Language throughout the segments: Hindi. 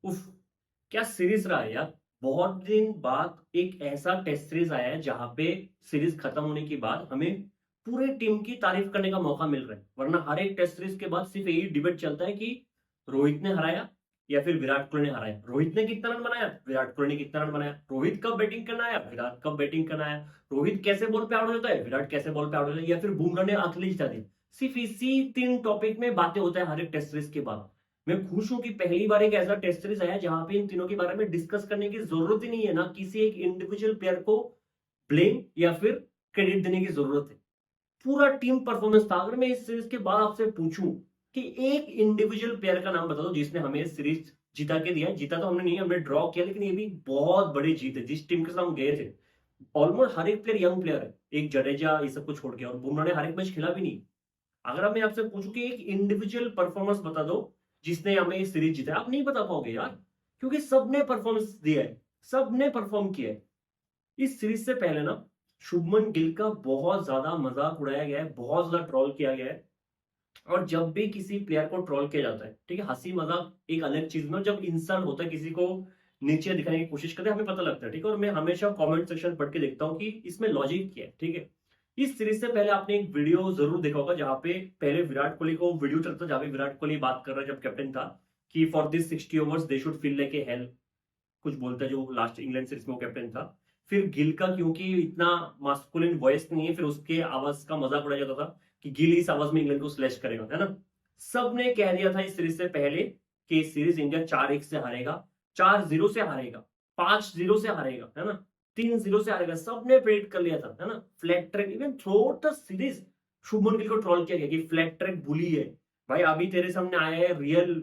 उफ! क्या सीरीज रहा है यार। बहुत दिन बाद एक ऐसा टेस्ट सीरीज आया है जहां पे सीरीज खत्म होने के बाद हमें पूरे टीम की तारीफ करने का मौका मिल रहा है। वरना हर एक टेस्ट सीरीज के बाद सिर्फ यही डिबेट चलता है कि रोहित ने हराया या फिर विराट कोहली ने हराया। रोहित ने कितना रन बनाया, विराट कोहली ने कितना रन बनाया। रोहित कब बैटिंग करना आया, विराट कब बैटिंग करना आया। रोहित कैसे बॉल पे आउट हो जाता है, विराट कैसे बॉल पे आउट हो जाता है, या फिर बुमराह ने आखिरी जिता दी। सिर्फ इसी 3 टॉपिक में बातें होता है हर एक टेस्ट सीरीज के बाद। मैं खुश हूं कि पहली बार एक ऐसा टेस्ट सीरीज आया जहां पे इन तीनों के बारे में डिस्कस करने की जरूरत ही नहीं है। ना किसी एक इंडिविजुअल प्लेयर को ब्लेम या फिर क्रेडिट देने की जरूरत है। पूरा टीम परफॉर्मेंस था। अगर मैं इस सीरीज के बाद आपसे पूछूं कि एक इंडिविजुअल प्लेयर का नाम बता दो जिसने हमें सीरीज जिता के दिया। जीता तो हमने नहीं, हमने ड्रॉ किया, लेकिन ये भी बहुत बड़ी जीत है। जिस टीम के साथ हम गए थे ऑलमोस्ट हर एक प्लेयर यंग प्लेयर है, एक जडेजा ये सब को छोड़ के, और बुमराह ने हर एक मैच खेला भी नहीं। अगर अब मैं आपसे पूछूं कि एक इंडिविजुअल परफॉर्मेंस बता दो जिसने हमें ये सीरीज जिताया, आप नहीं बता पाओगे यार। क्योंकि सबने परफॉर्मेंस दिया है, सबने परफॉर्म किया है। इस सीरीज से पहले ना शुभमन गिल का बहुत ज्यादा मजाक उड़ाया गया है, बहुत ज्यादा ट्रोल किया गया है। और जब भी किसी प्लेयर को ट्रोल किया जाता है, ठीक है, हंसी मजाक एक अलग चीज में, जब इंसल्ट होता है किसी को नीचे दिखाने की कोशिश करते हैं, हमें पता लगता है, ठीक है। और मैं हमेशा कमेंट सेक्शन पढ़ के देखता हूँ कि इसमें लॉजिक क्या है, ठीक है। इस सीरीज से पहले आपने एक वीडियो जरूर देखा होगा जहां पे पहले विराट कोहली को वीडियो चलता जहां पे विराट कोहली बात कर रहा है जब कैप्टन था कि for this 60 overs they should feel like a hello, कुछ बोलता है, जो लास्ट इंग्लैंड सीरीज में वो कैप्टन था। फिर गिल का क्योंकि इतना मास्कुलिन वॉइस नहीं है, फिर उसके आवाज का मजाक उड़ाया जाता था कि गिल इस आवाज में इंग्लैंड को स्लैश करेगा, है ना। सबने कह दिया था इस सीरीज से पहले कि इस सीरीज इंडिया 4-1 से हारेगा, 4-0 से हारेगा, 5-0 से हारेगा, है ना, 3-0 से हारेगा। सबने प्रेडिक्ट कर लिया था, है ना। Flat track, even through out the series Shubman Gill को ट्रोल किया गया कि फ्लैट ट्रैक बुली है। भाई अभी तेरे सामने आया है real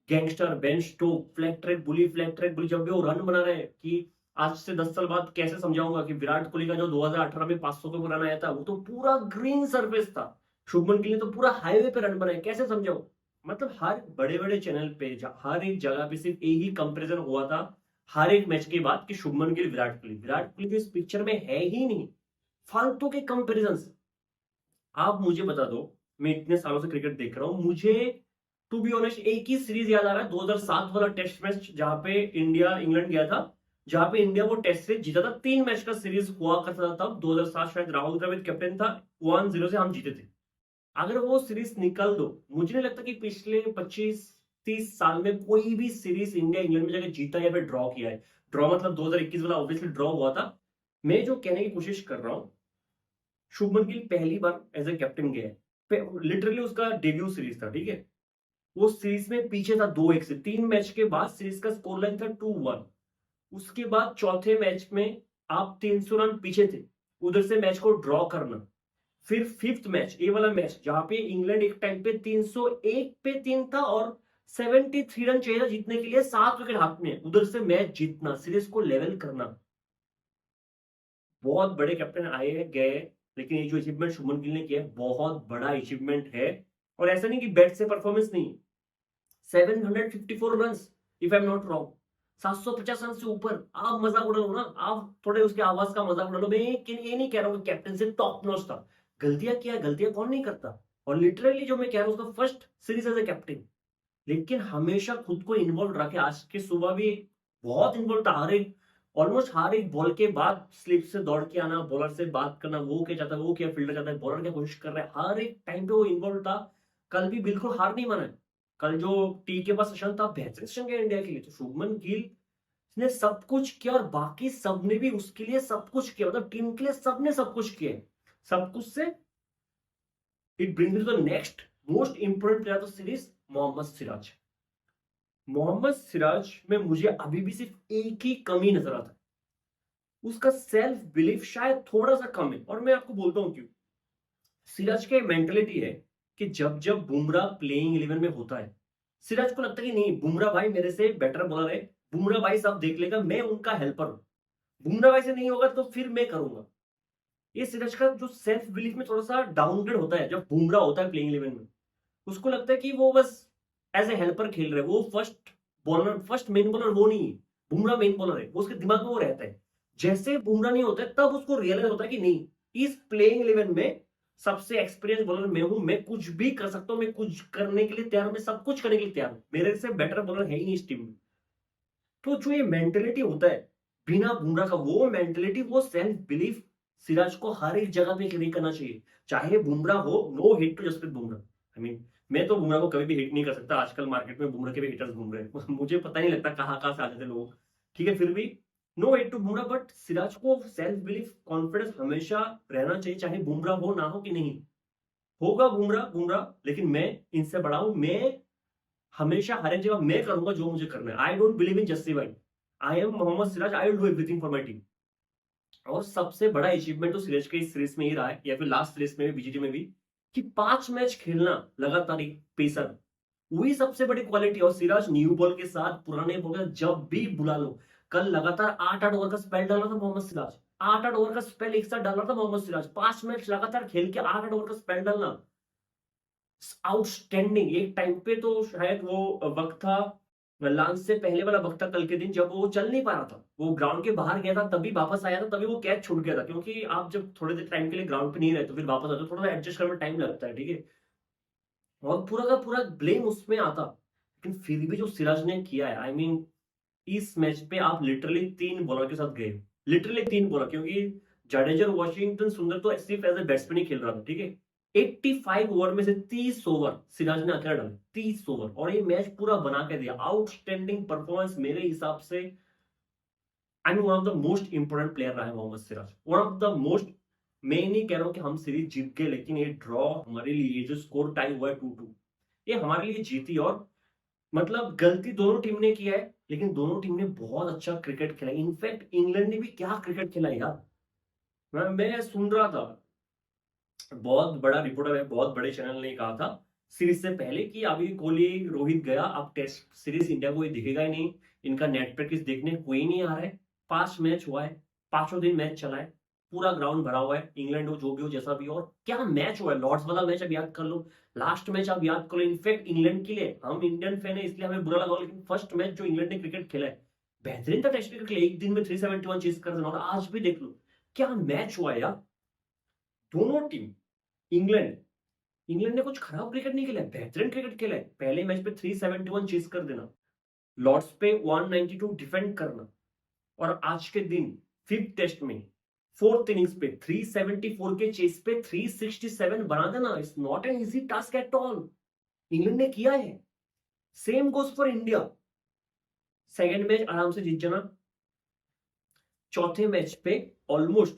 gangster Ben Stoke, flat track bully, flat track bully. जब भी वो रन बना रहे हैं कि आज से 10 साल बाद कैसे समझाऊंगा कि विराट कोहली का जो 2018 में 500 के रन आया था वो तो पूरा ग्रीन सरफेस था। शुभमन गिल ने तो पूरा हाईवे पे रन बनाए, कैसे समझाऊं। मतलब हर बड़े बड़े चैनल पे हर एक जगह पे सिर्फ यही कंपैरिजन हुआ था हर एक मैच के बाद कि शुभमन गिल विराट कोहली, विराट कोहली जो इस पिक्चर में है ही नहीं। फालतू के कंपैरिजन। आप मुझे बता दो, मैं इतने सालों से क्रिकेट देख रहा हूं, मुझे टू बी ऑनेस्ट एक ही सीरीज याद आ रहा है, 2007 वाला टेस्ट मैच जहां पे इंडिया इंग्लैंड गया था, जहां पे इंडिया वो टेस्ट सीरीज जीता था। 3 मैच का सीरीज हुआ करता था तब 2007, शायद राहुल द्रविड़ कैप्टन था, 1-0 से हम जीते थे। अगर वो सीरीज निकल दो, मुझे नहीं लगता कि पिछले 25-30 साल में कोई भी सीरीज इंडिया इंग्लैंड में जाकर जीता या फिर ड्रॉ किया है। ड्रॉ मतलब 2021 वाला ऑब्वियसली ड्रॉ हुआ था। मैं जो कहने की कोशिश कर रहा हूं, शुभमन गिल पहली बार एज ए कैप्टन गया है, लिटरली उसका डेब्यू सीरीज था, ठीक है। वो सीरीज में पीछे था 2-1 से, 3 मैच के बाद सीरीज का स्कोर लाइन था 2-1। उसके बाद चौथे मैच में आप 300 रन पीछे थे, उधर से मैच को ड्रॉ करना। फिर फिफ्थ मैच, ये वाला मैच जहां पे इंग्लैंड एक टाइम पे 301 पे 3 था और 73 रन चाहिए था जीतने के लिए, 7 विकेट हाथ में, उधर से मैच जीतना, सीरीज को लेवल करना। बहुत बड़े कैप्टन आए हैं गए हैं, लेकिन ये जो अचीवमेंट शुभमन गिल ने किया है बहुत बड़ा अचीवमेंट है। और ऐसा नहीं कि बैट से परफॉर्मेंस नहीं, 754 run if I am not wrong, 750 run से ऊपर। आप मजाक उड़ा लो ना, आप थोड़े उसके आवाज का मजाक उड़ा लो, मैं ये नहीं कह रहा हूँ कि कैप्टन से टॉप नॉच था। गलतियां किया, गलतियां कौन नहीं करता। और लिटरली जो मैं कह रहा हूँ उसका first series as a captain, लेकिन हमेशा खुद को इन्वॉल्व रखे। आज के सुबह भी बहुत इन्वॉल्व था, हर एक ऑलमोस्ट हर एक बॉल के बाद स्लिप से दौड़ के आना, बॉलर से बात करना, वो क्या चाहता है, वो क्या फील्डर चाहता है, बॉलर क्या कोशिश कर रहा है, हर एक टाइम पे वो इन्वॉल्व था। कल भी बिल्कुल हार नहीं माना है। कल जो टी के पास सेशन था, बेहतरीन सेशन गया इंडिया के लिए। तो शुभमन गिल ने सब कुछ किया और बाकी सबने भी उसके लिए सब कुछ किया, मतलब टीम के लिए सबने सब कुछ किया है। सब कुछ से it brings to the next most important player of the series, Mohammed Siraj. Mohammed Siraj में मुझे अभी भी सिर्फ एक ही कमी नजर आता है, उसका सेल्फ बिलीफ शायद थोड़ा सा कम है। और मैं आपको बोलता हूं क्यों। सिराज की मेंटेलिटी है कि जब जब बुमराह प्लेइंग 11 में होता है, सिराज को लगता है कि नहीं, बुमराह भाई मेरे से बेटर बॉलर है, बुमराह भाई सब देख लेगा, मैं उनका हेल्पर हूं, बुमराह भाई से नहीं होगा तो फिर मैं करूंगा। ये सिराज का जो सेल्फ बिलीफ में थोड़ा सा डाउनग्रेड होता है जब बुमराह होता है प्लेइंग 11 में। उसको लगता है कि वो बस एज ए हेल्पर खेल रहे हैं, वो first bowler, first main bowler वो नहीं है। बुमराह मेन बॉलर है, वो उसके दिमाग में वो रहता है। जैसे बुमराह नहीं होता है तब उसको रियलाइज होता है कि नहीं, इस प्लेइंग 11 में सबसे एक्सपीरियंस बॉलर मैं हूं, मैं कुछ भी कर सकता हूं, मैं कुछ करने के लिए तैयार हूं, मैं सब कुछ करने के लिए तैयार हूं, मेरे से बेटर बॉलर है ही नहीं इस टीम में। तो जो ये मेंटेलिटी होता है बिना बुमराह का, वो मेंटेलिटी, वो सेल्फ बिलीफ सिराज को हर एक जगह पे कैरी करना चाहिए। चाहे बुमराह हो, no hit to Jasprit Bumrah. I mean, मैं तो बुमराह को कभी भी हिट नहीं कर सकता। आजकल मार्केट में बुमराह के भी हिटर्स घूम रहे हैं मुझे पता नहीं लगता कहाँ कहाँ से आते थे लोग। ठीक है, फिर भी no hit to Bumrah, but Siraj को सेल्फ बिलीफ, कॉन्फिडेंस हमेशा रहना चाहिए, चाहे बुमराह हो ना हो कि नहीं। होगा बुमराह बुमराह, लेकिन मैं इनसे बड़ा हूं। मैं हमेशा हर एक जगह मैं करूंगा जो मुझे करना है। I don't believe in justifying. I am Mohammed Siraj, I will do everything for my team. और सबसे बड़ा अचीवमेंट तो सिराज के इस सीरीज में ही रहा है, या फिर लास्ट सीरीज में भी, बीजीटी में भी, कि 5 मैच खेलना लगातार एक पेसर, वही सबसे बड़ी क्वालिटी। और सिराज न्यू बॉल के साथ, पुराने बॉल के साथ जब भी बुला लो, कल लगातार 8-8 ओवर का स्पेल डाला था मोहम्मद सिराज। 8-8 ओवर का स्पेल एक साथ डाला था मोहम्मद सिराज। 5 मैच लगातार खेल के 8-8 ओवर का स्पेल डालना, आउटस्टैंडिंग। एक टाइम पे तो शायद वो वक्त था, लॉन्च से पहले वाला वक्त था, कल के दिन, जब वो चल नहीं पा रहा था, वो ग्राउंड के बाहर गया था, तभी वापस आया था, तभी वो कैच छूट गया था। क्योंकि आप जब थोड़े देर टाइम के लिए ग्राउंड पे नहीं रहते, तो फिर वापस आते हो, थोड़ा एडजस्ट करने में टाइम लगता है। ठीक है, और पूरा का पूरा ब्लेम उसमें आता। लेकिन फिर भी जो सिराज ने किया है, आई मीन, इस मैच पे आप लिटरली 3 बॉलर के साथ गए, लिटरली 3 बॉलर, क्योंकि जडेजा, वॉशिंगटन सुंदर तो सिर्फ एज ए बैट्समैन ही खेल रहा था। ठीक है, 85 ओवर में से 30 ओवर सिराज ने अकेला डाले, 30 ओवर, और ये मैच पूरा बना के दिया। आउटस्टैंडिंग परफॉर्मेंस मेरे हिसाब से। I mean, one of the most important player रहा है Mohammed Siraj, one of the most. मैं नहीं कह रहा हूं कि हम सीरीज जीत गए, लेकिन ये ड्रॉ हमारे लिए, जो स्कोर टाई हुआ है 2-2, ये हमारे लिए जीती। और मतलब गलती दोनों टीम ने किया है, लेकिन दोनों टीम ने बहुत अच्छा क्रिकेट खेला। इनफैक्ट इंग्लैंड ने भी क्या क्रिकेट खेला यार। मैं सुन रहा था, बहुत बड़ा रिपोर्टर है, बहुत बड़े चैनल ने कहा था सीरीज से पहले कि अभी कोहली, रोहित गया, अब टेस्ट सीरीज इंडिया को ये दिखेगा ही नहीं, इनका नेट प्रैक्टिस देखने कोई नहीं आ रहा है। 5 मैच हुआ है, 5 दिन मैच चला है, पूरा ग्राउंड भरा हुआ है, इंग्लैंड हो, जो भी हो, जैसा भी हो। और क्या मैच हुआ है, लॉर्ड्स वाला मैच अब याद कर लो, लास्ट मैच आप याद करो। इनफैक्ट इंग्लैंड के लिए, हम इंडियन फैन है इसलिए हमें बुरा लगा, लेकिन फर्स्ट मैच जो इंग्लैंड ने क्रिकेट खेला है, बेहतरीन था टेस्ट क्रिकेट, एक दिन में 371 चेज कर देना। और आज भी देख लो क्या मैच हुआ है यार। दोनों टीम, इंग्लैंड इंग्लैंड ने कुछ खराब क्रिकेट नहीं खेला है, बेहतरीन क्रिकेट खेला है। पहले मैच पे 371 चेज कर देना, लॉर्ड्स पे 192 डिफेंड करना, और आज के दिन फिफ्थ टेस्ट में फोर्थ इनिंग्स पे 374 के चेस पे 367 बना देना, it's not an easy task at all. England ने किया है। Same goes for India. Second match आराम से जीत जाना, चौथे मैच पे ऑलमोस्ट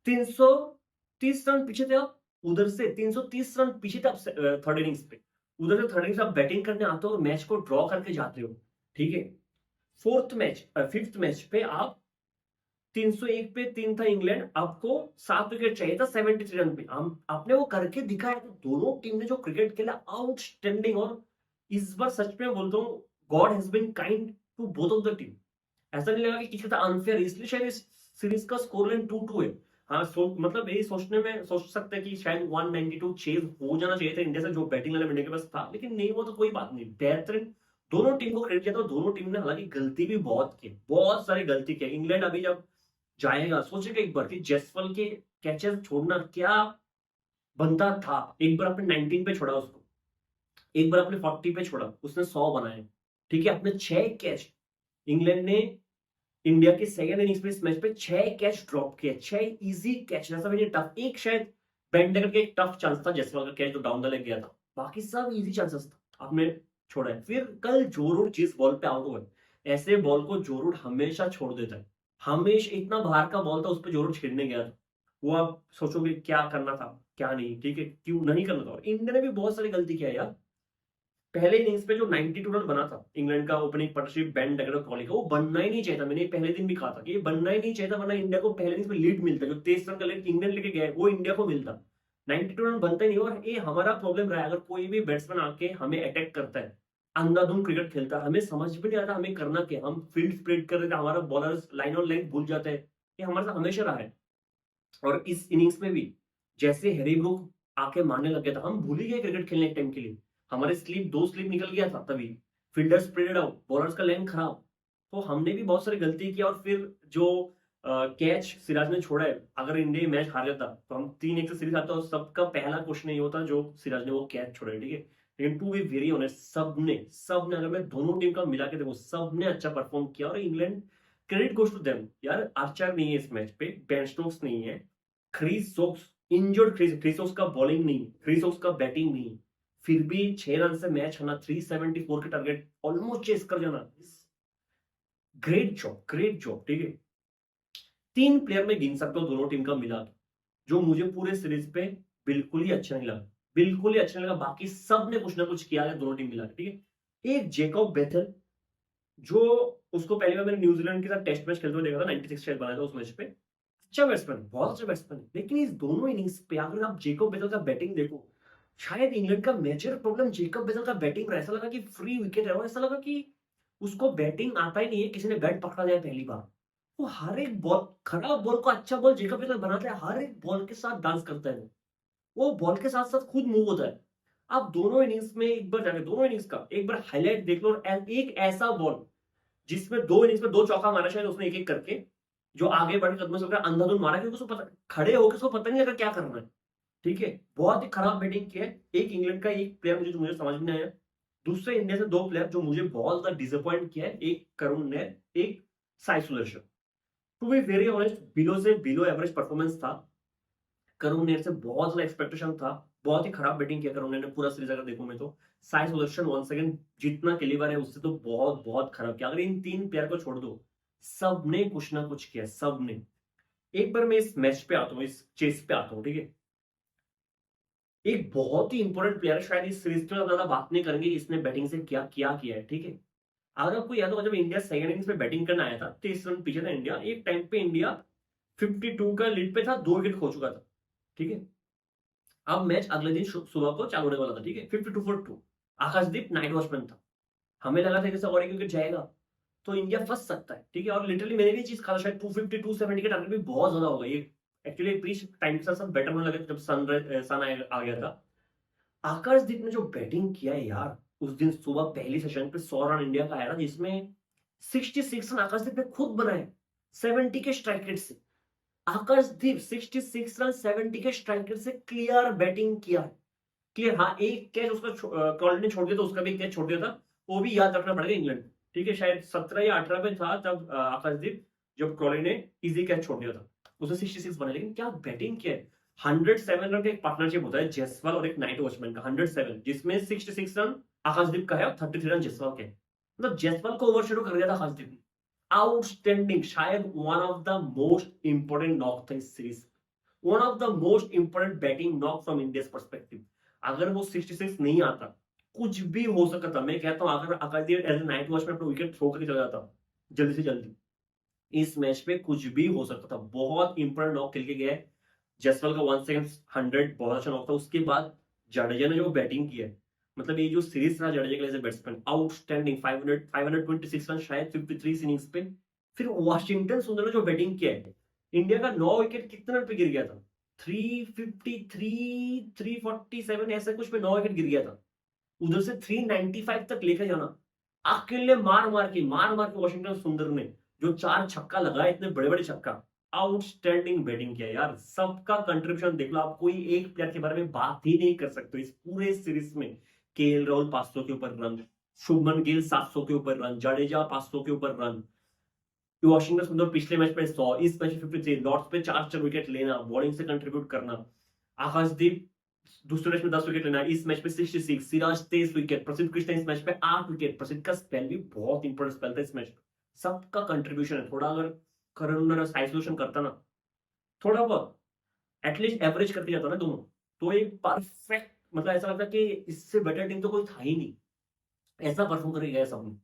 330 रन पीछे थे आप, उधर से 330 रन पीछे थे आप थर्ड इनिंग्स पे, उधर से थर्ड इनिंग्स आप बैटिंग करने आते हो और मैच को ड्रॉ करके जाते हो। ठीक है, फिफ्थ मैच पे आप 301 पे 3 था इंग्लैंड, आपको 7 विकेट चाहिए था 73 रन पे, हम आपने वो करके दिखाया। तो दोनों टीम ने जो क्रिकेट खेला, आउटस्टैंडिंग। और इस बार सच में बोलता हूँ, God has been kind to both of the team. ऐसा नहीं लगा कि किसी का अनफेयर, इसलिए शायद इस सीरीज का स्कोर लाइन 2-2 है। हाँ, मतलब यही सोचने में सोच सकते हैं कि शायद 192 चेज हो जाना चाहिए था इंडिया से, जो बैटिंग वाले इंडिया के पास था, लेकिन नहीं, वो तो कोई बात नहीं, बेहतरीन। दोनों टीम को क्रेडिट किया था, दोनों टीम ने हालांकि गलती भी बहुत की, बहुत सारी गलती की। इंग्लैंड अभी जब जाएगा, सोचेगा एक बार कि जसवाल के कैचेस छोड़ना क्या बनता था। एक बार अपने 19 पे छोड़ा उसको, एक बार अपने 40 पे छोड़ा, उसने 100 बनाए। ठीक है, अपने 6 कैच, इंग्लैंड ने इंडिया के सेकंड इनिंग्स में इस मैच पे 6 कैच ड्रॉप किए, 6 इजी कैच, ऐसा भी नहीं टफ। एक शायद बेंडेकर के एक टफ चांस था जसवाल का कैच, जो डाउन द लेग गया था, बाकी सब इजी चांसेस था, आपने छोड़ा है। फिर कल जो रूट जिस बॉल पे आउट हुआ है, ऐसे बॉल को जो रूट हमेशा छोड़ देता है। हमेशा इतना बाहर का बॉल था, उस पर जो रूट छेड़ने गया था, वो आप सोचोगे क्या करना था, क्या नहीं। ठीक है, क्यों नहीं करना था। और इंडिया ने भी बहुत सारी गलती किया यार। पहले इनिंग्स पे जो 92 रन बना था इंग्लैंड का ओपनिंग पार्टनरशिप बेन कॉली का, वो बनना ही नहीं चाहिए था। मैंने पहले दिन भी कहा था कि ये बनना ही नहीं चाहिए था, वरना इंडिया को पहले इनिंग्स में लीड मिलता, जो 23 रन का लीड इंग्लैंड लेके गया वो इंडिया को मिलता। 92 रन बनता ही नहीं। और ये हमारा प्रॉब्लम रहा है, अगर कोई भी बैट्समैन आके हमें अटैक करता है, अंधाधुंध क्रिकेट खेलता है, हमें समझ भी नहीं आता हमें करना क्या, हम फील्ड स्प्रेड कर रहे थे, हमारा बॉलर्स लाइन और लेंथ भूल जाते हैं। ये हमारे साथ हमेशा रहा है। और इस इनिंग्स में भी जैसे हैरी ब्रूक आके मारने लग गया था, हम भूल ही गए क्रिकेट खेलने एक टाइम के लिए। हमारे स्लीप, 2 स्लीप निकल गया था तभी, फील्डर स्प्रेडेड आउट, बॉलर्स का लेंथ खराब। तो हमने भी बहुत सारी गलती की। और फिर जो कैच सिराज ने छोड़ा है, अगर इंडिया मैच हार जाता तो हम 3-1 से सीरीज आता, और सबका पहला क्वेश्चन ये होता जो सिराज ने वो कैच छोड़ा है। ठीक है, लेकिन टू बी वेरी ऑनेस्ट सबने अगर मैं दोनों टीम का मिला के देखूं सबने अच्छा परफॉर्म किया और England credit goes to them. यार आर्चर नहीं है इस मैच पे, बेन स्टोक्स नहीं है, Chris Woakes injured, Chris Woakes का बॉलिंग नहीं, क्रिस सोक्स का बैटिंग नहीं, फिर भी 6 रन से मैच हारना, 374 के टारगेट ऑलमोस्ट चेस कर जाना, ग्रेट जॉब, ठीक है। 3 प्लेयर में गिन सकता हूं दोनों टीम का मिला के, जो मुझे पूरे सीरीज पे बिल्कुल ही अच्छा नहीं लगा, बिल्कुल ही अच्छा नहीं लगा। बाकी सब ने कुछ ना कुछ किया है दोनों टीम मिला के, ठीक है। एक जेकॉब बेथल, जो उसको पहली बार मैंने न्यूजीलैंड के साथ टेस्ट मैच खेलते हुए देखा था, 96 शेयर बनाया था उस मैच पे। अच्छा बैट्समैन, बहुत अच्छा बैट्समैन, लेकिन इस दोनों इनिंग्स पे अगर आप जेकब बेथल का बैटिंग देखो, शायद इंग्लैंड का मेजर प्रॉब्लम जेकब बेथल का बैटिंग रहा। ऐसा लगा कि फ्री विकेट है, और ऐसा लगा कि उसको बैटिंग आता ही नहीं है, किसी ने बैट पकड़ा जाए पहली बार। वो हर एक बॉल, खराब बॉल को अच्छा बॉल जेकब बेथल बनाता है, हर एक बॉल के साथ डांस करता है वो बॉल के साथ साथ खुद मूव होता है। आप दोनों इनिंग्स में एक बार जाके दोनों इनिंग्स का एक बार हाईलाइट देख लो, और एक ऐसा बॉल जिसमें 2 इनिंग्स में 2 चौका मारा शायद उसने, एक-एक करके, जो आगे बढ़ के कदमों से होकर अंधाधुंध मारा, क्योंकि उसको पता, खड़े होकर उसको पता नहीं लगा क्या करना है, ठीक है। बहुत ही खराब बैटिंग की है। एक इंग्लैंड का एक प्लेयर मुझे समझ में नहीं आया, दूसरे इंडिया से 2 प्लेयर जो मुझे बहुत ज्यादा डिसअपॉइंट किया है, एक करुण ने, एक Sai Sudharsan. To be very honest, below से बिलो एवरेज परफॉर्मेंस था। करुण ने से बहुत ज्यादा एक्सपेक्टेशन था, बहुत ही खराब बैटिंग किया करुण ने पूरा सीरीज अगर देखूं मैं तो। साई सुदर्शन वंस अगेन जितना कैलिबर है उससे तो बहुत बहुत खराब किया। अगर इन 3 प्लेयर को छोड़ दो, सबने कुछ ना कुछ किया, सबने। एक बार मैं इस मैच पे आता हूँ, इस चेस पे आता हूँ, ठीक है। एक बहुत ही इंपॉर्टेंट प्लेयर, शायद इस सीरीज में ज्यादा बात नहीं करेंगे इसने बैटिंग से क्या किया है, ठीक है। अगर आपको याद होगा जब इंडिया सेकंड इनिंग्स में बैटिंग करने आया था, 30 रन पीछे था इंडिया, एक टाइम पे इंडिया 52 का लीड पे था, 2 विकेट खो चुका था, ठीक है। अब मैच अगले दिन सुबह को चालू होने वाला था, ठीक है। 52 for 2, आकाशदीप नाइट वॉचमैन था। हमें लगा था कि और एक विकेट जाएगा तो इंडिया फंस सकता है, ठीक है। और लिटरली मैंने भी चीज कहा, शायद 250 270 के टारगेट भी बहुत ज्यादा होगा ये। एक्चुअली पिच टाइम के साथ सब बेटर होने लगे जब सन आ गया था। आकाशदीप ने जो बैटिंग किया है यार, उस दिन सुबह पहली सेशन पे 100 रन इंडिया का आया था, जिसमें 66 रन आकाशदीप ने खुद बनाए, 70 के स्ट्राइक रेट से। आकाशदीप 66 रन 70 के स्ट्राइक रेट से क्लियर बैटिंग किया है, क्लियर। हाँ, एक कैच उसका क्रॉली ने छोड़ दिया, तो उसका भी कैच छोड़ दिया था, वो भी याद रखना पड़ेगा इंग्लैंड, ठीक है। शायद 17 या 18 पे था तब आकाशदीप, जब क्रॉली ने इजी कैच छोड़ दिया था, उसने 66 बना। लेकिन क्या बैटिंग किया है। 107 रन का एक पार्टनरशिप होता है जयसवाल और एक नाइट वॉचमैन का, 107, जिसमें 66 रन आकाशदीप का है और 33 रन जयसवाल के। मतलब जयसवाल को ओवरशैडो कर दिया था आकाशदीप ने। आउटस्टैंडिंग, शायद one of the most important knock था इस series, one of the most important batting knock from India's perspective. अगर वो 66 नहीं आता, कुछ भी हो सकता था। मैं कहता हूं अगर आकाशदीप एज ए नाइट वॉच में अपना विकेट थ्रो करके चला जाता जल्दी से जल्दी, इस मैच पे कुछ भी हो सकता था। बहुत इंपॉर्टेंट नॉक खेल के गया है। जसवाल का 1 सेकंड 100 बहुत अच्छा नॉक था। उसके बाद जडेजा ने जो बैटिंग की है, मतलब ये जो सीरीज रहा जडेजा के लिए बैट्समैन, आउटस्टैंडिंग। 526 रन शायद 53 इनिंग्स पे। फिर वाशिंगटन सुंदर ने जो बैटिंग किया है, इंडिया का 9 विकेट कितने रन पे गिर गया था, 353 347 ऐसा कुछ पे 9 विकेट गिर गया था। उधर से 395 तक लेकर जाना, अकेले मार मार के वॉशिंगटन सुंदर ने जो 4 छक्का लगाए, इतने बड़े बड़े छक्का, आउटस्टैंडिंग बैटिंग किया यार। सबका कंट्रीब्यूशन देख लो, आप कोई एक प्लेयर के बारे में बात ही नहीं कर सकते इस पूरे सीरीज में। केएल राहुल 500 के ऊपर रन, शुभमन गिल 700 के ऊपर रन, जडेजा 500 के ऊपर रन, वॉशिंगटन सुंदर पिछले मैच में 100, इस मैच में 53, लॉर्ड्स पे 4 विकेट लेना, बॉलिंग से कंट्रीब्यूट करना। आकाशदीप दूसरे मैच में 10 विकेट लेना, इस मैच में 66, सिराज 23 विकेट, प्रसिद्ध कृष्णा इस मैच में 8 विकेट। प्रसिद्ध का स्पेल भी बहुत इंपॉर्टेंट स्पेल था इस मैच में। सबका कंट्रीब्यूशन है। थोड़ा अगर करण साइसोलेशन करता ना, थोड़ा बहुत एटलीस्ट एवरेज करके जाता ना दोनों, तो एक परफेक्ट, मतलब ऐसा लगता कि इससे बेटर टीम तो कोई था ही नहीं, ऐसा परफॉर्म करके गया सबने।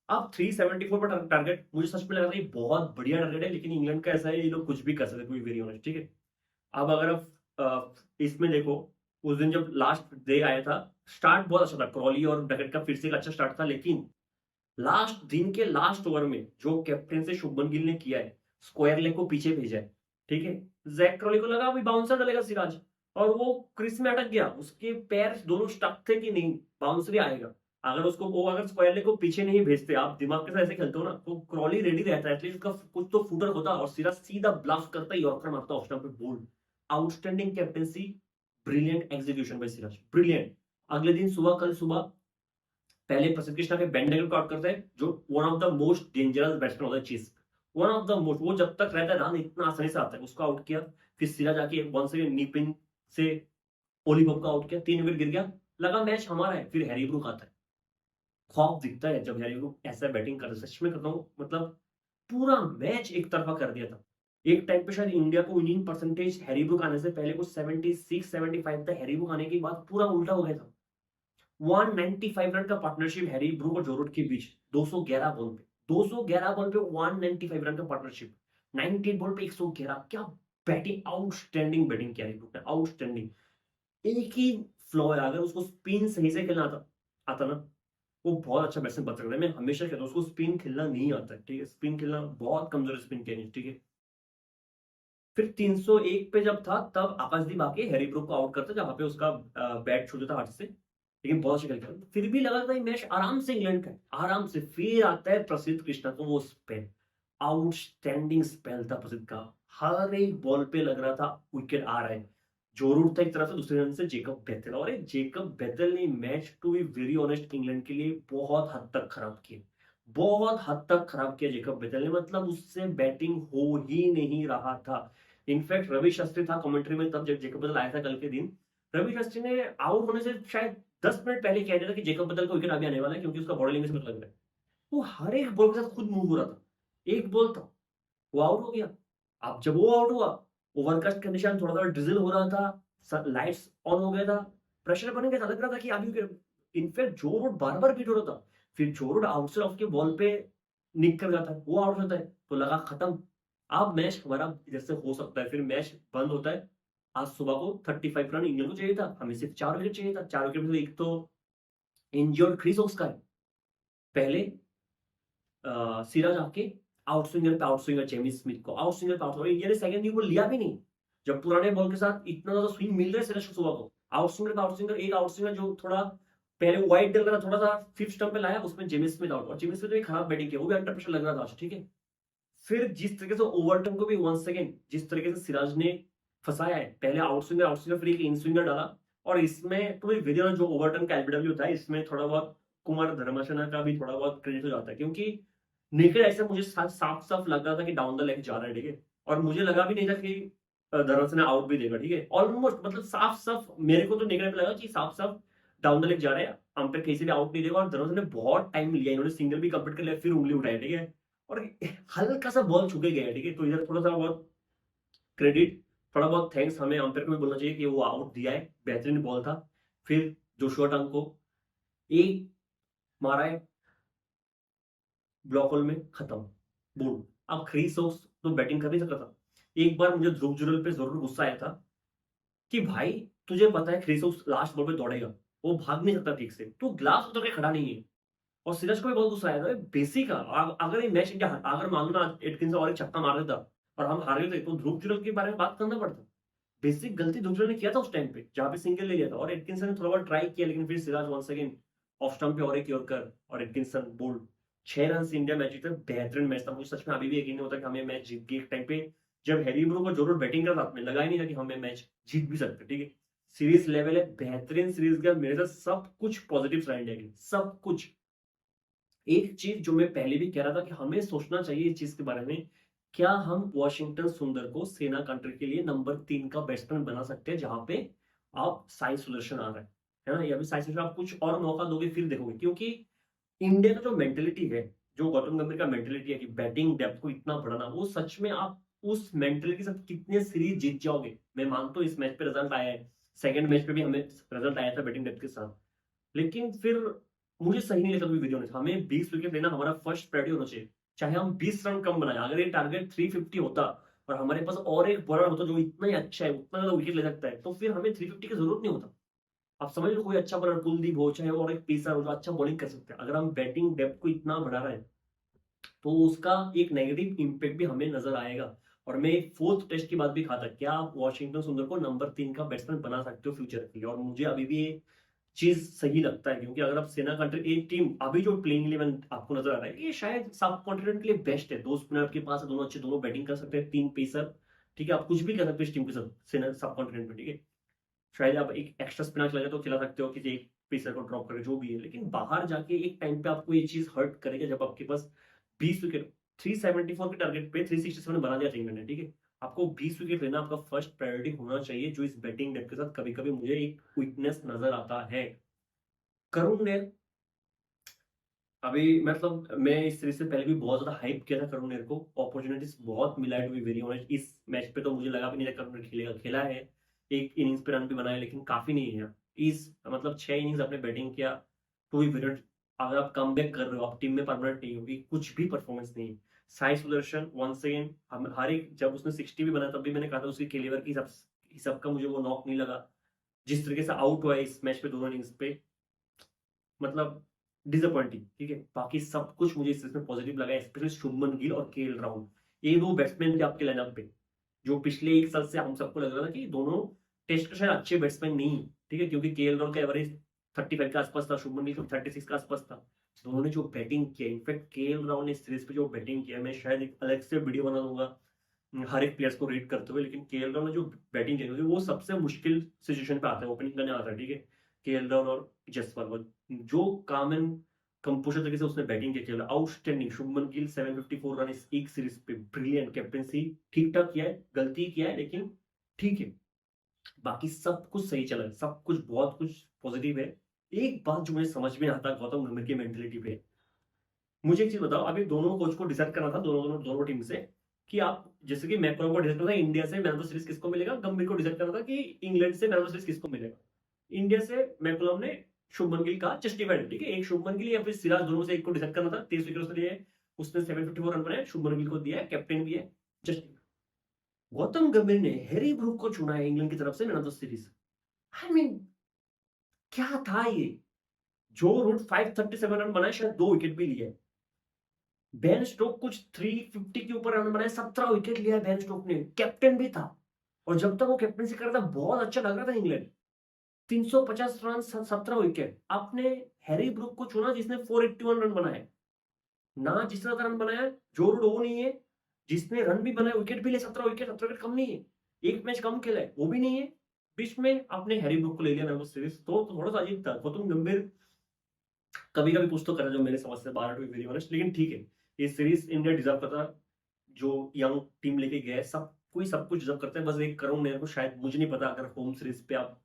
अब 374 पर टारगेट मुझे सच में लगा था ये बहुत बढ़िया टारगेट है, लेकिन इंग्लैंड का ऐसा है, ये लोग कुछ भी कर सकते हैं, कोई वेरी ऑनेस्ट, ठीक है। अब अगर आप इसमें देखो, उस दिन जब लास्ट डे आया था, स्टार्ट बहुत अच्छा था, क्रॉली और डकैट का फिर से एक अच्छा स्टार्ट था, लेकिन लास्ट दिन के लास्ट ओवर में जो कैप्टन से शुभमन गिल ने किया है, स्क्वायर लेग को पीछे भेजा है, ठीक है। जैक क्रॉली को लगा अभी बाउंसर डालेगा सिराज, और वो क्रिस में अटक गया, उसके पैर दोनों स्टक थे कि नहीं बाउंसर ही आएगा। अगर उसको वो अगर स्क्वायर लेग को पीछे नहीं भेजते, आप दिमाग के साथ ऐसे खेलते हो ना, तो क्रॉली रेडी रहता है, एटलीस्ट उसका कुछ तो फुटर होता, और सिराज सीधा ब्लफ करता है, यॉर्कर मारता ऑफ स्टंप पे bowled. Outstanding captaincy, brilliant execution by Siraj, brilliant. अगले दिन सुबह, कल सुबह पहले प्रसिद्ध कृष्णा के बेंडेगल को आउट करता है, जो one of the most dangerous batsman होता है चीज, वन ऑफ द मोस्ट। वो जब तक रहता है रन इतना आसानी से आता है, उसको आउट किया। फिर सिराज आके वन से नीपिन से ओलीपॉप को आउट किया, 3 विकेट गिर गया, लगा मैच हमारा है। फिर हैरी ब्रूक आता है, खौफ दिखता है जब हैरी ब्रूक ऐसा बैटिंग करता है। सच में करता हूँ, मतलब पूरा मैच एक तरफा कर दिया था। एक टाइम पे शायद इंडिया को विनिंग परसेंटेज हैरी ब्रूक आने से पहले कुछ 76 75 था, हैरी ब्रूक आने के बाद पूरा उल्टा हो गया था। 195 रन का पार्टनरशिप हैरी ब्रूक और जो रूट के बीच, 211 बॉल पे, 211 बॉल पे 195 रन का पार्टनरशिप, 98 बॉल पे 111। क्या बैटिंग, आउटस्टैंडिंग बैटिंग किया हैरी ब्रूक ने, आउटस्टैंडिंग। एक ही फ्लॉ है, अगर उसको स्पिन सही से खेलना आता आता ना, वो बहुत अच्छा बैट्समैन बन सकता है। मैं हमेशा कहता हूँ उसको स्पिन खेलना नहीं आता है, ठीक है, स्पिन खेलना बहुत कमजोर स्पिन खेलनी, ठीक है। फिर 301 पे जब था, तब आकाशदीप आके हैरी ब्रूक को आउट करता, जहां पे उसका बैट छूटा था हाथ से, लेकिन बहुत अच्छा खेलता। फिर भी लगा था ये मैच आराम से इंग्लैंड का है, आराम से। फिर आता है प्रसिद्ध कृष्णा को वो स्पेल, आउटस्टैंडिंग स्पेल था प्रसिद्ध का। हर एक बॉल पे लग रहा था विकेट आ रहा है। जो रूट था एक तरफ से, दूसरे रन से जेकब बेथेल, और जेकब बेथेल ने match, to be very honest, England के लिए बहुत हद तक खराब किया, बहुत हद तक खराब किया जेकब बेथेल ने। मतलब उससे बैटिंग हो ही नहीं रहा था। इनफैक्ट रवि शास्त्री था कमेंट्री में तब, जब जेकब बदल आया था कल के दिन। रवि शास्त्री ने आउट होने से शायद 10 मिनट पहले कह दिया था कि जेकब बदल को विकेट आगे आने वाला है, क्योंकि उसका बॉडी लैंग्वेज में लग रहा है। वो हर एक बॉल के साथ खुद मूव हो रहा था। एक बॉल था, वो आउट हो गया। अब जब वो आउट हुआ, ओवरकास्ट कंडीशन, थोड़ा थोड़ा ड्रिजल हो रहा था, लाइट्स ऑन हो गया था, प्रेशर बन गया था, लग रहा था कि अभी। इनफैक्ट जो रूट बार बार बीट हो रहा था। फिर जो रूट आउटसाइड ऑफ के बॉल पे निकल जाता है, वो आउट होता है, तो लगा खत्म, अब मैच हमारा इधर से हो सकता है। फिर मैच बंद होता है। आज सुबह को 35 रन इंग्लैंड को चाहिए था, हमें सिर्फ 4 विकेट चाहिए था। 4 विकेट में से एक तो इंजर्ड क्रिस वोक्स का है। पहले सिराज आके आउट स्विंगर पे आउट स्विंगर, जेमी स्मिथ को आउट स्विंगर पे आउट, और इंडिया ने सेकंड इनिंग को लिया भी नहीं। जब पुराने बॉल के साथ इतना ज्यादा स्विंग मिल रहा है सिराज को सुबह को, आउट स्विंगर पे आउट स्विंगर, एक आउट स्विंगर जो थोड़ा पहले वाइड डल रहा था, थोड़ा सा फिफ्थ स्टंप पे लाया, उसमें जेमी स्मिथ आउट, और जेमी स्मिथ ने खराब बैटिंग किया, वो भी अंडर प्रेशर लग रहा था आज, ठीक है। फिर जिस तरीके से ओवरटर्न को भी 1 सेकेंड, जिस तरीके से सिराज ने फंसाया है, पहले आउट स्विंगर फिर एक इन स्विंगर डाला। और इसमें तो वीडियो जो ओवरटर्न का एलबीडब्ल्यू था, इसमें थोड़ा बहुत कुमार धर्मसेना का भी थोड़ा बहुत क्रेडिट हो जाता है, क्योंकि नेकेड ऐसे मुझे साफ साफ लग रहा था कि डाउन द लेग जा रहा है, ठीक है। और मुझे लगा भी नहीं था कि धर्मसेना आउट भी देगा, ठीक है। ऑलमोस्ट, मतलब साफ साफ मेरे को तो नेकेड पे लगा कि साफ साफ डाउन द लेग जा रहा है, अंपायर कहीं से भी आउट नहीं देगा। और धर्मसेना ने बहुत टाइम लिया, इन्होंने सिंगल भी कंप्लीट कर लिया, फिर उंगली उठाई, ठीक है। और हल्का सा बॉल छू के गया, ठीक है। तो इधर थोड़ा सा बहुत क्रेडिट, थोड़ा बहुत थैंक्स हमें अंपायर को भी बोलना चाहिए कि वो आउट दिया है, बेहतरीन बॉल था। फिर जोशुआ टंग को एक मारा है ब्लॉक होल में, खत्म, बोल्ड। अब क्रिस वोक्स तो बैटिंग कर नहीं सकता था। एक बार मुझे ध्रुव जुरल पे जरूर गुस्सा आया था कि भाई, तुझे पता है क्रिस वोक्स लास्ट बॉल पे दौड़ेगा, वो भाग नहीं सकता ठीक से, तू ग्लास उतर के खड़ा नहीं है। और सिराज को भी बहुत गुस्सा आया था, बेसिक अगर ये मैच इंडिया, अगर मान लो ना एटकिंस और एक छक्का मार देता और हम हार गए थे, तो ध्रुव जुरल के बारे में बात करना पड़ता। बेसिक गलती ध्रुव जुरल ने किया था उस टाइम पे, जहां पे सिंगल ले लिया था, और एटकिंसन ने थोड़ा बहुत ट्राई किया, लेकिन फिर Siraj once again off stump पे और एक यॉर्कर, और एटकिंसन बोल्ड। 6 रन से इंडिया मैच जीता, बेहतरीन मैच था। मुझे सच में अभी भी यकीन नहीं होता कि हमें मैच जीत गए। एक टाइम पे जब हैरी ब्रूक और जरूर बैटिंग कर रहा था, में लगा ही नहीं था कि हमें मैच जीत भी सकते, ठीक है। सीरीज लेवल है, बेहतरीन सीरीज का, मेरे साथ सब कुछ पॉजिटिव रहा इंडिया के, सब कुछ। एक चीज जो मैं पहले भी कह रहा था कि हमें सोचना चाहिए इस चीज के बारे में, क्या हम वॉशिंगटन सुंदर को सेना कंट्री के लिए नंबर 3 का बैट्समैन बना सकते हैं, जहां पे आप साई सुदर्शन आ रहे हैं, है ना, या फिर साई सुदर्शन आप कुछ और मौका दोगे फिर देखोगे। क्योंकि इंडिया का जो मेंटेलिटी है, जो गौतम गंभीर का मेंटेलिटी है कि बैटिंग डेप्थ को इतना बढ़ाना, वो सच में आप उस मेंटेलिटी के साथ कितने सीरीज जीत जाओगे। मैं मानता हूँ इस मैच पे रिजल्ट आया है, सेकंड मैच पे भी हमें रिजल्ट आया था बैटिंग डेप्थ के साथ, लेकिन फिर मुझे सही नहीं लगता वीडियो ने। हमें 20 विकेट लेना हमारा फर्स्ट प्रायोरिटी होना चाहिए, चाहे हम 20 रन कम बनाए। अगर ये टारगेट 350 होता और हमारे पास और एक बॉलर होता जो इतना ही अच्छा है, उतना ज्यादा विकेट ले सकता है, तो फिर हमें 350 की जरूरत नहीं होता। आप समझ लो, कोई अच्छा बॉलर कुलदीप हो, चाहे और एक पेसर हो जो अच्छा बॉलिंग कर सकते हैं, अगर हम बैटिंग डेप्थ को इतना बढ़ा रहे हैं, तो उसका एक नेगेटिव इंपैक्ट भी हमें नजर आएगा। और मैं एक फोर्थ टेस्ट की बात भी कहा था, क्या आप वॉशिंगटन सुंदर को नंबर 3 का बैट्समैन बना सकते हो फ्यूचर के लिए। और मुझे अभी भी ये चीज सही लगता है, क्योंकि अगर आप सेना कंट्री एक टीम, अभी जो प्लेइंग 11 आपको नजर आ रहा है, ये शायद सब कॉन्टिनेंट के लिए बेस्ट है। दो स्पिनर आपके पास है, दोनों अच्छे, दोनों बैटिंग कर सकते हैं, 3 पेसर, ठीक है। आप कुछ भी कर सकते हो इस टीम के साथ सेना सब कॉन्टिनेंट में, ठीक है। शायद आप एक एक्स्ट्रा स्पिनर खिला तो खिला सकते हो किसी पेसर को ड्रॉप करके जो भी है, लेकिन बाहर जाके एक टाइम पे आपको ये चीज हर्ट करेगा जब आपके पास 20 विकेट 374 के टारगेट पे 367 बना दिया था इंग्लैंड ने, ठीक है। आपको 20 विकेट लेना आपका फर्स्ट प्रायोरिटी होना चाहिए, जो इस बैटिंग डेप्थ के साथ कभी कभी मुझे एक वीकनेस नजर आता है। करुण ने अभी मतलब मैं इस सीरीज से पहले भी बहुत ज्यादा हाइप किया था करुण नेर को, अपॉर्चुनिटीज बहुत मिला है टू बी वेरी ऑनेस्ट। इस मैच पे तो मुझे लगा भी नहीं था करुण नेर खेलेगा, खेला है, एक इनिंग्स पे रन भी बनाया, लेकिन काफी नहीं है। इस मतलब 6 इनिंग्स आपने बैटिंग किया, टू बी वेरी, अगर आप कम बैक कर रहे हो, आप टीम में परमानेंट नहीं होगी, कुछ भी परफॉर्मेंस नहीं है। साई सुदर्शन वंस अगेन, हम हर एक, जब उसने 60 भी बनाया तब भी मैंने कहा था उसकी केलेवर की हिसाब का मुझे वो नॉक नहीं लगा। जिस तरीके से आउट हुआ है इस मैच पे दोनों इनिंग्स पे, मतलब डिसअपॉइंटिंग, ठीक है। बाकी सब कुछ मुझे इस सीरीज में पॉजिटिव लगा, स्पेशली शुभमन गिल और केएल राहुल। ये दो बैट्समैन थे आपके लाइनअप पे, जो पिछले एक साल से हम सबको लग रहा था कि दोनों टेस्ट के शायद अच्छे बैट्समैन नहीं, ठीक है, क्योंकि केएल राहुल का एवरेज 35 के आसपास था, शुभमन गिल का 36 के आसपास था। दोनों ने जो बैटिंग किया, इनफैक्ट केएल राहुल ने इस सीरीज पे जो बैटिंग किया, मैं शायद एक अलग से वीडियो बना दूंगा हर एक प्लेयर्स को रेट करते हुए, लेकिन केएल राहुल ने जो बैटिंग की वो सबसे मुश्किल सिचुएशन पे आता है, ओपनिंग करने आता है, ठीक है। केएल राहुल और जसवाल, जो काम एंड कंपोजर तरीके से उसने बैटिंग की, केवल आउटस्टैंडिंग। शुभमन गिल 754 रन इस एक सीरीज पे, ब्रिलियंट कैप्टेंसी, ठीक ठाक किया है, गलती किया है लेकिन ठीक है। बाकी सब कुछ सही चला है, सब कुछ बहुत कुछ पॉजिटिव है। एक बात जो मुझे समझ में आता है गौतम गंभीर की मेंटेलिटी पे, मुझे एक चीज बताओ, अभी दोनों कोच को डिसाइड करना था, दोनों दोनों दोनों टीम से, कि आप जैसे कि मैकलॉम को डिसाइड करना था इंडिया से मैन ऑफ द सीरीज किसको मिलेगा, गंभीर को डिसाइड करना था कि इंग्लैंड से मैन ऑफ द सीरीज किसको मिलेगा। इंडिया से मैकलॉम ने शुभमन गिल का जस्टिफाइड, ठीक है, एक शुभमन गिल या फिर सिराज, दोनों से एक को डिसाइड करना था। 23 विकेट उसने लिए, उसने 754 रन बनाए, शुभमन गिल को दिया है, कैप्टन भी है, जस्टिफाइड। गौतम गंभीर ने हैरी ब्रूक को चुना है इंग्लैंड की तरफ से man of the series. I mean क्या था ये? जो रूट 537 रन बनाए, शायद 2 विकेट भी लिए। बेन स्टोक कुछ 350 के ऊपर रन बनाए, 17 विकेट लिया बेन स्टोक ने, कैप्टन भी था, और जब तक वो कैप्टनसी कर रहा था बहुत अच्छा लग रहा था इंग्लैंड। 350 run, 17 wicket. आपने हैरी ब्रूक को चुना जिसने 481 रन बनाए, ना जिसने ज्यादा रन बनाया जो रूट वो नहीं है, जिसने रन भी बनाए, विकेट भी ले, 17 विकेट, 17 विकेट कम नहीं है, एक मैच कम खेला है वो भी नहीं है। बीच में आपने हैरी ब्रूक को ले लिया मैन ऑफ द सीरीज, तो थोड़ा सा अजीब था। गौतम गंभीर कभी कभी कुछ तो कर रहा है जो मेरे समझ से बाहर, टू बी वेरी ऑनेस्ट, लेकिन ठीक है, ये सीरीज इंडिया डिजर्व करता। जो यंग टीम लेके गया है, सब कोई सब कुछ डिजर्व करता है, बस एक करुण नायर को शायद, मुझे नहीं पता अगर होम सीरीज पे आप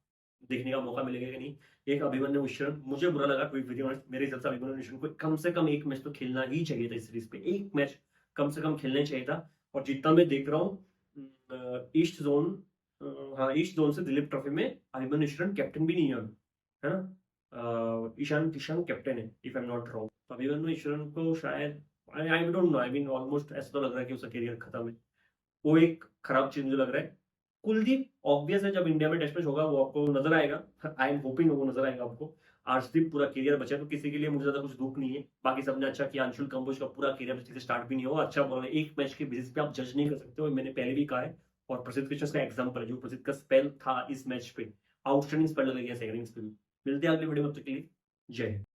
देखने का मौका मिलेगा कि नहीं। एक अभिमन्यु मिश्रण, मुझे बुरा लगा टू बी वेरी ऑनेस्ट, मेरे हिसाब से अभिमन्यु मिश्रण को कम से कम एक मैच तो खेलना ही चाहिए था इस सीरीज पे, एक मैच कम से कम खेलना ही चाहिए था। और जितना मैं देख रहा हूँ ईस्ट जोन, हाँ ईस्ट जोन से दिलीप ट्रॉफी में अभिमन्यु मिश्रण कैप्टन भी नहीं है अभी, है ना। ईशान किशन कैप्टन है if I am not wrong, तो अभिमन्यु मिश्रण को शायद, I don't know, I mean almost ऐसा तो लग रहा है कि उसका करियर खत्म है। वो एक खराब चीज मुझे लग रहा है। कुलदीप ऑब्वियस है, जब इंडिया में टेस्ट मैच होगा वो आपको नजर आएगा, आई एम होपिंग वो नजर आएगा आपको। अर्शदीप पूरा करियर बचा, तो किसी के लिए मुझे ज्यादा कुछ दुख नहीं है। बाकी सबने अच्छा किया, अंशुल कंबोज का पूरा करियर अच्छे से स्टार्ट भी नहीं हुआ, अच्छा बॉलर, एक मैच के बेसिस पे आप जज नहीं कर सकते हो, मैंने पहले भी कहा है। और प्रसिद्ध कृष्ण का एग्जाम्पल है, जो प्रसिद्ध का स्पेल था इस मैच पे, आउटस्टैंडिंग स्पेल लग गया सेकंड इनिंग्स पे भी। मिलते हैं अगले वीडियो में, तब तक के लिए जय हिंद।